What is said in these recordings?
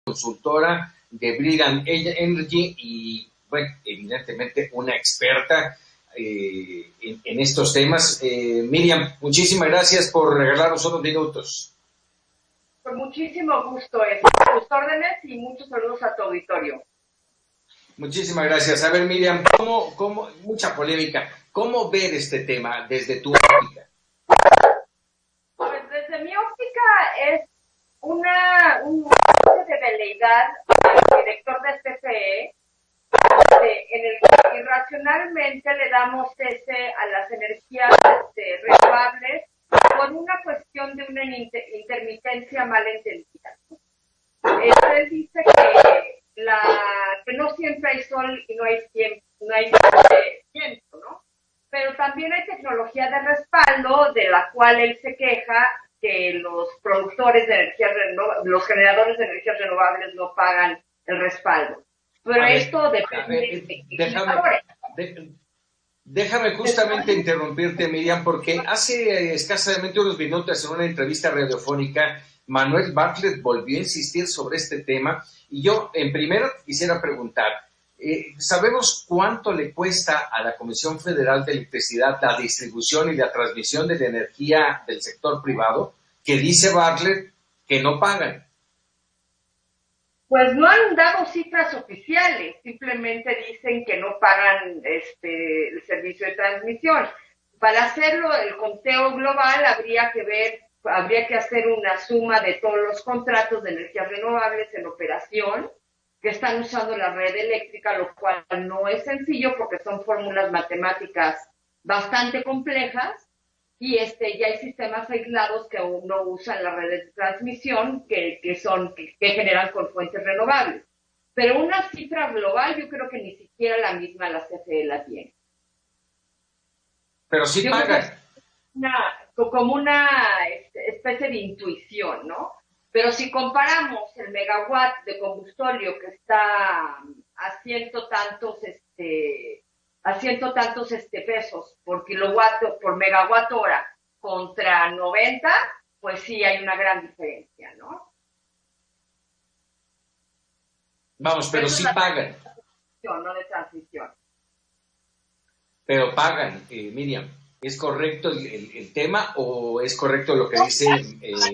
consultora de Brilliant Energy y, bueno, evidentemente una experta en estos temas. Miriam, muchísimas gracias por regalarnos unos minutos. Con muchísimo gusto, tus órdenes y muchos saludos a tu auditorio. Muchísimas gracias. A ver, Miriam, mucha polémica, ¿cómo ver este tema desde tu óptica? Pues desde mi óptica es una de veleidad al director del CFE, en el que irracionalmente le damos cese a las energías renovables por una cuestión de una intermitencia mal entendida. Él dice que no siempre hay sol y no hay viento, ¿no? Pero también hay tecnología de respaldo de la cual él se queja que los productores de energías renovables, los generadores de energías renovables no pagan el respaldo. Pero esto depende de Déjame justamente interrumpirte, Miriam, porque hace escasamente unos minutos en una entrevista radiofónica, Manuel Bartlett volvió a insistir sobre este tema y yo en primera quisiera preguntar, ¿sabemos cuánto le cuesta a la Comisión Federal de Electricidad la distribución y la transmisión de la energía del sector privado? Que dice Bartlett que no pagan. Pues no han dado cifras oficiales, simplemente dicen que no pagan el servicio de transmisión. Para hacerlo, el conteo global habría que hacer una suma de todos los contratos de energías renovables en operación que están usando la red eléctrica, lo cual no es sencillo porque son fórmulas matemáticas bastante complejas. Y ya hay sistemas aislados que aún no usan la red de transmisión que generan con fuentes renovables. Pero una cifra global yo creo que ni siquiera la misma la CFE la tiene. Pero sí pagan. Como una especie de intuición, ¿no? Pero si comparamos el megawatt de combustorio que está a ciento tantos pesos por kilowatt, por megawatt hora contra 90, pues sí hay una gran diferencia, ¿no? Vamos, pero sí pagan. No de transición. Pero pagan, Miriam. ¿Es correcto el tema o es correcto lo que dice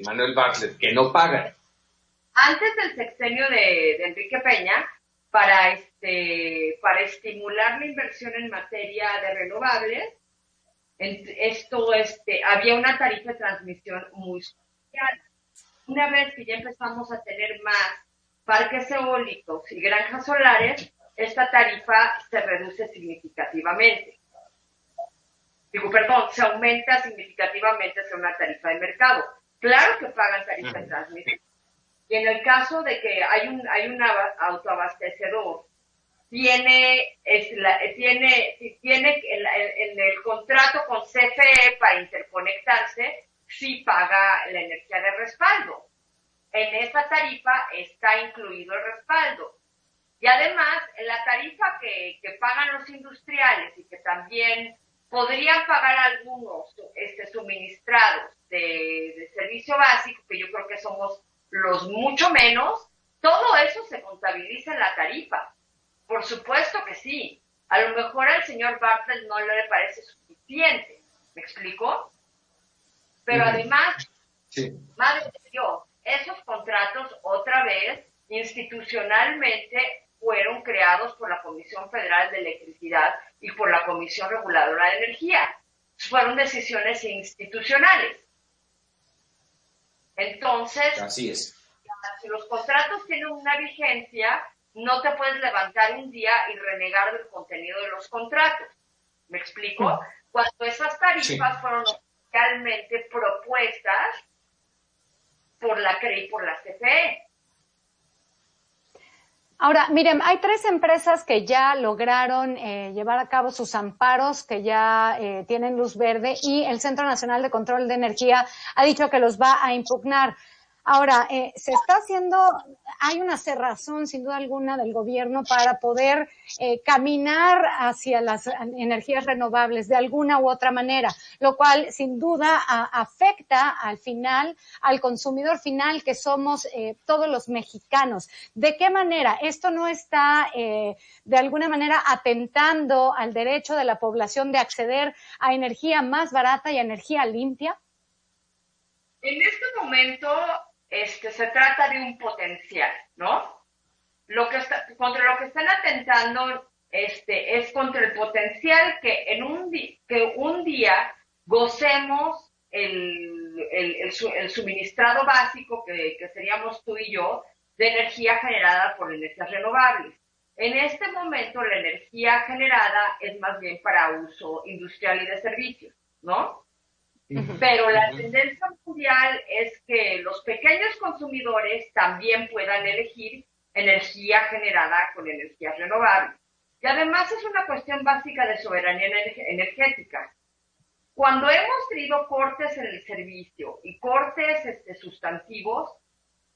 Manuel Bartlett, que no pagan? Antes del sexenio de Enrique Peña, para estimular la inversión en materia de renovables, había una tarifa de transmisión muy especial. Una vez que ya empezamos a tener más parques eólicos y granjas solares, esta tarifa se reduce significativamente. Se aumenta significativamente hacia una tarifa de mercado. Claro que pagan tarifa de transmisión. Y en el caso de que hay un autoabastecedor, tiene en el contrato con CFE para interconectarse, sí paga la energía de respaldo. En esa tarifa está incluido el respaldo. Y además, en la tarifa que pagan los industriales y que también podrían pagar algunos suministrados de servicio básico, que yo creo que somos los mucho menos, todo eso se contabiliza en la tarifa. Por supuesto que sí. A lo mejor al señor Bartlett no le parece suficiente. ¿Me explico? Pero además, madre de Dios, esos contratos otra vez institucionalmente fueron creados por la Comisión Federal de Electricidad y por la Comisión Reguladora de Energía. Fueron decisiones institucionales. Entonces, así es. Si los contratos tienen una vigencia, no te puedes levantar un día y renegar del contenido de los contratos. ¿Me explico? Cuando esas tarifas fueron oficialmente propuestas por la CRE y por la CFE. Ahora, Miriam, hay 3 empresas que ya lograron llevar a cabo sus amparos, que ya tienen luz verde, y el Centro Nacional de Control de Energía ha dicho que los va a impugnar. Ahora, se está haciendo, hay una cerrazón sin duda alguna del gobierno para poder caminar hacia las energías renovables de alguna u otra manera, lo cual sin duda afecta al final, al consumidor final que somos todos los mexicanos. ¿De qué manera? Esto no está de alguna manera atentando al derecho de la población de acceder a energía más barata y a energía limpia. En este momento se trata de un potencial, ¿no? Contra lo que están atentando es contra el potencial que que un día gocemos el suministrado básico que seríamos tú y yo de energía generada por energías renovables. En este momento la energía generada es más bien para uso industrial y de servicios, ¿no? Pero la tendencia mundial es que los pequeños consumidores también puedan elegir energía generada con energías renovables. Y además es una cuestión básica de soberanía energética. Cuando hemos tenido cortes en el servicio y cortes sustantivos,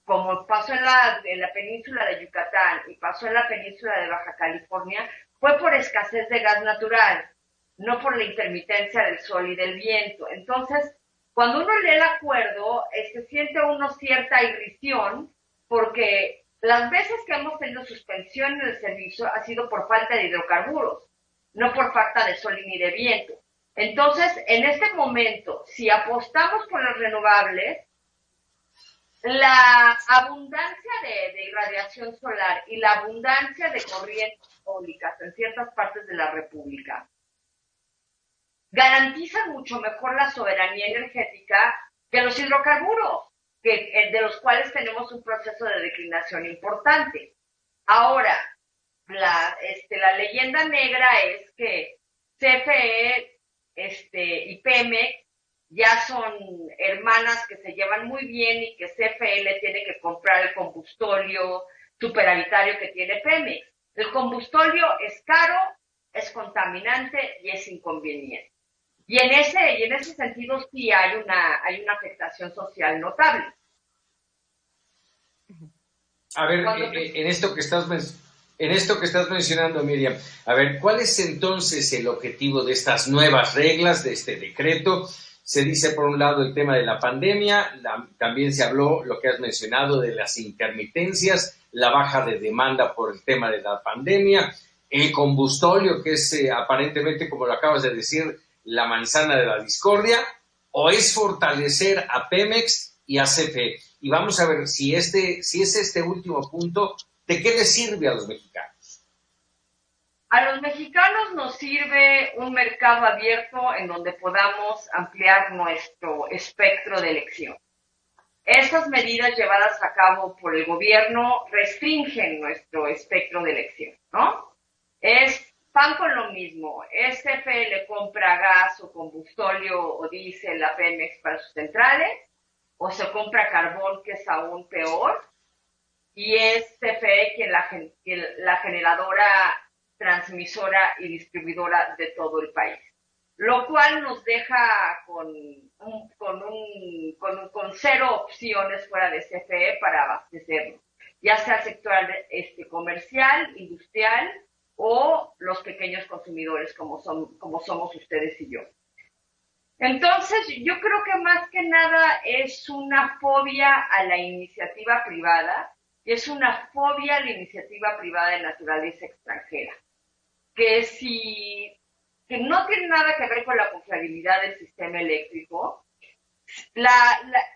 como pasó en la península de Yucatán y pasó en la península de Baja California, fue por escasez de gas natural, no por la intermitencia del sol y del viento. Entonces, cuando uno lee el acuerdo, se siente uno cierta irrisión, porque las veces que hemos tenido suspensión en el servicio ha sido por falta de hidrocarburos, no por falta de sol ni de viento. Entonces, en este momento, si apostamos por los renovables, la abundancia de irradiación solar y la abundancia de corrientes eólicas en ciertas partes de la República garantizan mucho mejor la soberanía energética que los hidrocarburos, de los cuales tenemos un proceso de declinación importante. Ahora, la leyenda negra es que CFE y Pemex ya son hermanas que se llevan muy bien y que CFE le tiene que comprar el combustóleo superavitario que tiene Pemex. El combustóleo es caro, es contaminante y es inconveniente. Y en ese sentido sí hay una afectación social notable. A ver, en esto que estás mencionando, Miriam, a ver, ¿cuál es entonces el objetivo de estas nuevas reglas, de este decreto? Se dice, por un lado, el tema de la pandemia, también se habló, lo que has mencionado, de las intermitencias, la baja de demanda por el tema de la pandemia, el combustóleo, que es aparentemente, como lo acabas de decir, la manzana de la discordia, o es fortalecer a Pemex y a CFE. Y vamos a ver si es este último punto, ¿de qué le sirve a los mexicanos? A los mexicanos nos sirve un mercado abierto en donde podamos ampliar nuestro espectro de elección. Estas medidas llevadas a cabo por el gobierno restringen nuestro espectro de elección, ¿no? Van con lo mismo. CFE le compra gas o combustóleo o diésel a Pemex para sus centrales, o se compra carbón, que es aún peor, y es CFE quien la generadora, transmisora y distribuidora de todo el país. Lo cual nos deja con cero opciones fuera de CFE para abastecernos, ya sea sector comercial, industrial, o los pequeños consumidores como somos ustedes y yo. Entonces, yo creo que más que nada es una fobia a la iniciativa privada, y es una fobia a la iniciativa privada de naturaleza extranjera, que no tiene nada que ver con la confiabilidad del sistema eléctrico.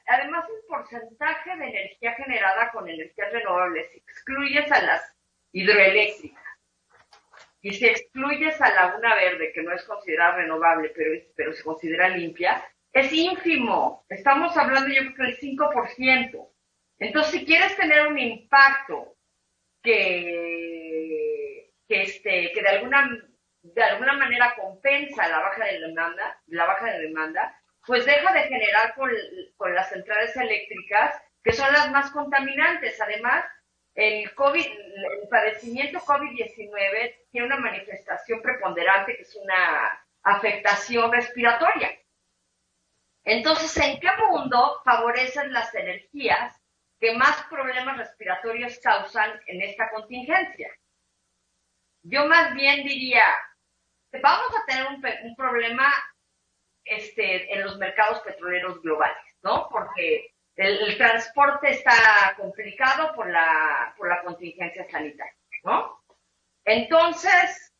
Además, el porcentaje de energía generada con energías renovables, si excluyes a las hidroeléctricas, y si excluyes a Laguna Verde, que no es considerada renovable, pero se considera limpia, es ínfimo. Estamos hablando, yo creo que del 5%. Entonces, si quieres tener un impacto que de alguna manera compensa la baja de demanda, pues deja de generar con las centrales eléctricas, que son las más contaminantes. Además, el padecimiento COVID-19 tiene una manifestación preponderante que es una afectación respiratoria. Entonces, ¿en qué mundo favorecen las energías que más problemas respiratorios causan en esta contingencia. Yo más bien diría, vamos a tener un problema en los mercados petroleros globales, ¿no? Porque el transporte está complicado por la contingencia sanitaria, ¿no? Entonces,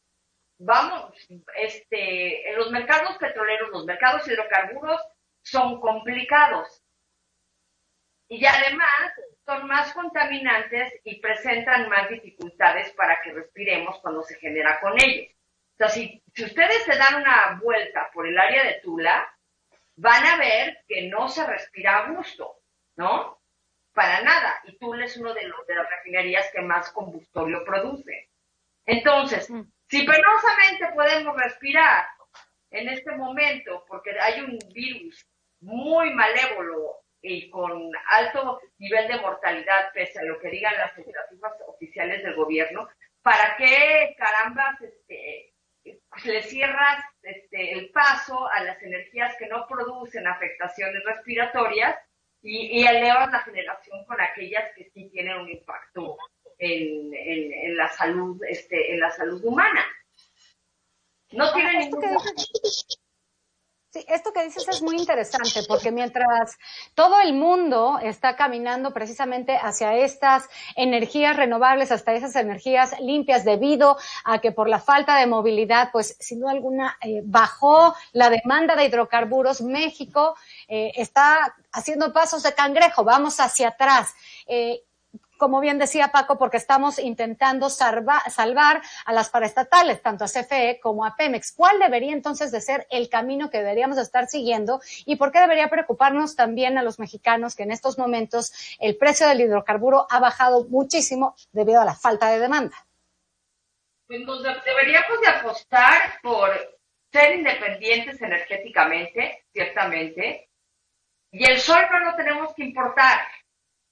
vamos, en los mercados petroleros, los mercados hidrocarburos son complicados y además son más contaminantes y presentan más dificultades para que respiremos cuando se genera con ellos. O sea, si ustedes se dan una vuelta por el área de Tula, van a ver que no se respira a gusto, ¿no? Para nada. Y Tula es uno de las refinerías que más combustorio produce. Entonces, si penosamente podemos respirar en este momento, porque hay un virus muy malévolo y con alto nivel de mortalidad, pese a lo que digan las estatísticas oficiales del gobierno, ¿para qué carambas le cierras el paso a las energías que no producen afectaciones respiratorias y elevas la generación con aquellas que sí tienen un impacto en la salud, en la salud humana? No tiene ningún... Sí, esto que dices es muy interesante porque mientras todo el mundo está caminando precisamente hacia estas energías renovables, hasta esas energías limpias, debido a que por la falta de movilidad, pues sin duda alguna bajó la demanda de hidrocarburos, México está haciendo pasos de cangrejo, vamos hacia atrás. Como bien decía Paco, porque estamos intentando salvar a las paraestatales, tanto a CFE como a Pemex. ¿Cuál debería entonces de ser el camino que deberíamos estar siguiendo y por qué debería preocuparnos también a los mexicanos que en estos momentos el precio del hidrocarburo ha bajado muchísimo debido a la falta de demanda? Pues deberíamos de apostar por ser independientes energéticamente, ciertamente, y el sol no lo tenemos que importar,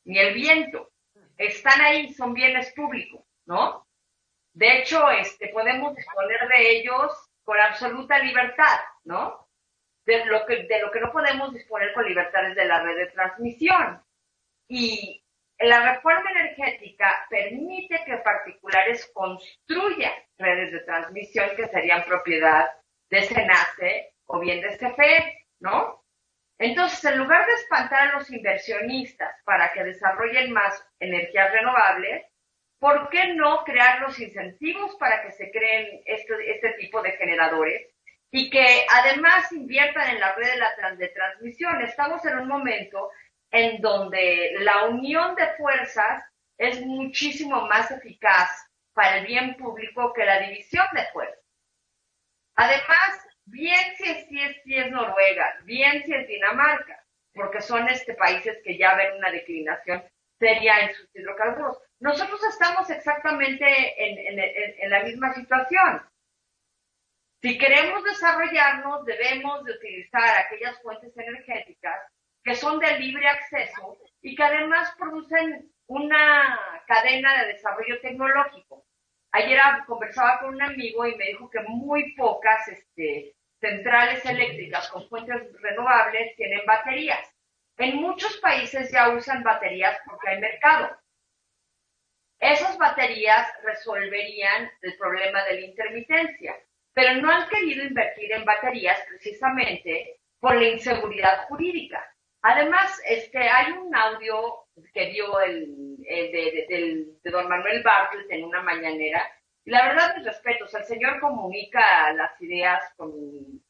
ni el viento. Están ahí, son bienes públicos, ¿no? De hecho, podemos disponer de ellos con absoluta libertad, ¿no? De lo que no podemos disponer con libertad es de la red de transmisión. Y la reforma energética permite que particulares construyan redes de transmisión que serían propiedad de SENACE o bien de CFE, ¿no? Entonces, en lugar de espantar a los inversionistas para que desarrollen más energías renovables, ¿por qué no crear los incentivos para que se creen este tipo de generadores y que además inviertan en la red de transmisión? Estamos en un momento en donde la unión de fuerzas es muchísimo más eficaz para el bien público que la división de fuerzas. Además, bien si es Noruega, bien si es Dinamarca, porque son países que ya ven una declinación seria en sus hidrocarburos. Nosotros estamos exactamente en la misma situación. Si queremos desarrollarnos, debemos de utilizar aquellas fuentes energéticas que son de libre acceso y que además producen una cadena de desarrollo tecnológico. Ayer conversaba con un amigo y me dijo que muy pocas centrales eléctricas con fuentes renovables tienen baterías. En muchos países ya usan baterías porque hay mercado. Esas baterías resolverían el problema de la intermitencia, pero no han querido invertir en baterías precisamente por la inseguridad jurídica. Además, hay un audio que dio de don Manuel Bartlett en una mañanera, y la verdad, mis respetos, el señor comunica las ideas con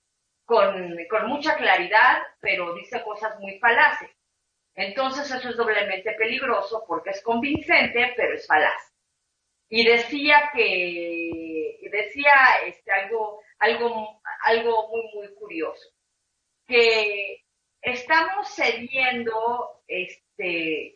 mucha claridad, pero dice cosas muy falaces. Entonces eso es doblemente peligroso porque es convincente, pero es falaz. Y decía algo muy, muy curioso, que estamos cediendo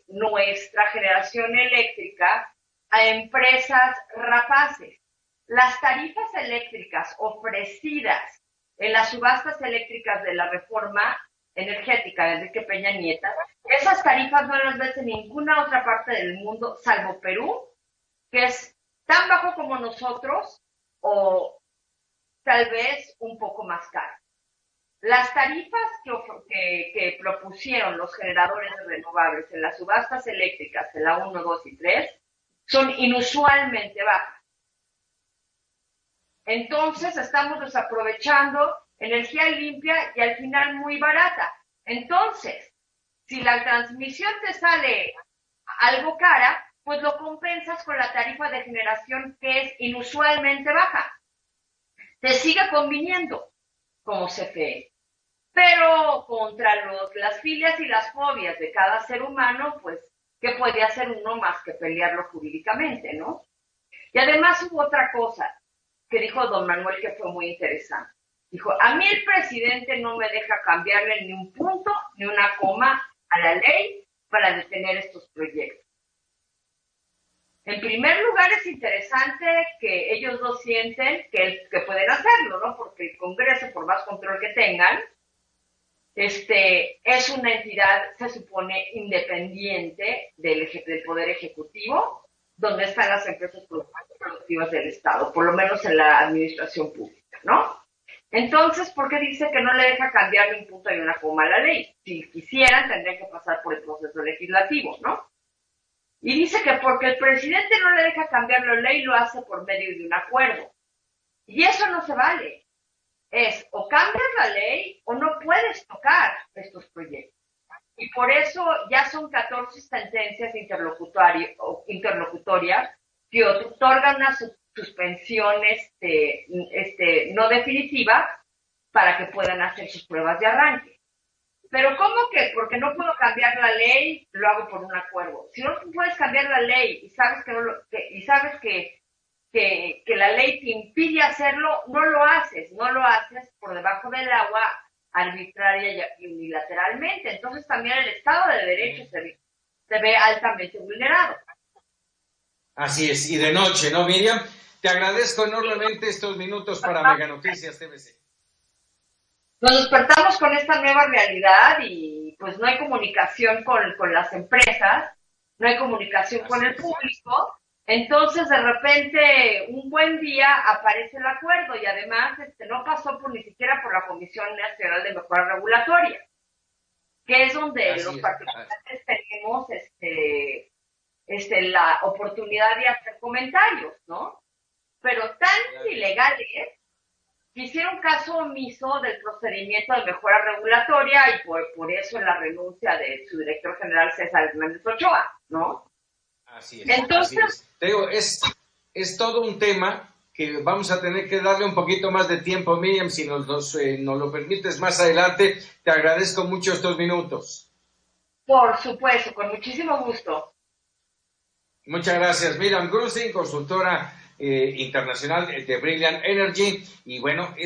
nuestra generación eléctrica a empresas rapaces. Las tarifas eléctricas ofrecidas en las subastas eléctricas de la reforma energética de Enrique Peña Nieto, esas tarifas no las ves en ninguna otra parte del mundo, salvo Perú, que es tan bajo como nosotros o tal vez un poco más caro. Las tarifas que propusieron los generadores renovables en las subastas eléctricas, en la 1, 2 y 3, son inusualmente bajas. Entonces estamos desaprovechando energía limpia y al final muy barata. Entonces, si la transmisión te sale algo cara, pues lo compensas con la tarifa de generación que es inusualmente baja. Te sigue conviniendo como CFE. Pero contra las filias y las fobias de cada ser humano, pues, ¿qué puede hacer uno más que pelearlo jurídicamente, no? Y además hubo otra cosa que dijo don Manuel que fue muy interesante. Dijo, a mí el presidente no me deja cambiarle ni un punto, ni una coma a la ley para detener estos proyectos. En primer lugar, es interesante que ellos dos sienten que pueden hacerlo, ¿no? Porque el Congreso, por más control que tengan, es una entidad, se supone, independiente del Poder Ejecutivo, donde están las empresas productivas del Estado, por lo menos en la administración pública, ¿no? Entonces, ¿por qué dice que no le deja cambiarle un punto y una coma a la ley? Si quisieran, tendrían que pasar por el proceso legislativo, ¿no? Y dice que porque el presidente no le deja cambiar la ley, lo hace por medio de un acuerdo. Y eso no se vale. Es o cambias la ley o no puedes tocar estos proyectos. Y por eso ya son 14 sentencias interlocutorias que otorgan una suspensión no definitiva para que puedan hacer sus pruebas de arranque. Pero ¿cómo que? Porque no puedo cambiar la ley, lo hago por un acuerdo. Si no puedes cambiar la ley y sabes que la ley te impide hacerlo, no lo haces por debajo del agua arbitraria y unilateralmente. Entonces también el Estado de Derecho se ve altamente vulnerado. Así es, y de noche, ¿no, Miriam? Te agradezco enormemente estos minutos para Mega Noticias TVC. Nos despertamos con esta nueva realidad y pues no hay comunicación con las empresas, no hay comunicación con el público. Entonces, de repente, un buen día aparece el acuerdo y además no pasó ni siquiera por la Comisión Nacional de Mejora Regulatoria, que es donde los participantes tenemos la oportunidad de hacer comentarios, ¿no? Pero tan ilegales que hicieron caso omiso del procedimiento de mejora regulatoria y por eso la renuncia de su director general César Hernández Ochoa, ¿no? Así es. Entonces, así es. Te digo, es todo un tema que vamos a tener que darle un poquito más de tiempo, Miriam, si nos lo permites más adelante. Te agradezco mucho estos minutos. Por supuesto, con muchísimo gusto. Muchas gracias, Miriam Grusing, consultora internacional de Brilliant Energy. Y bueno,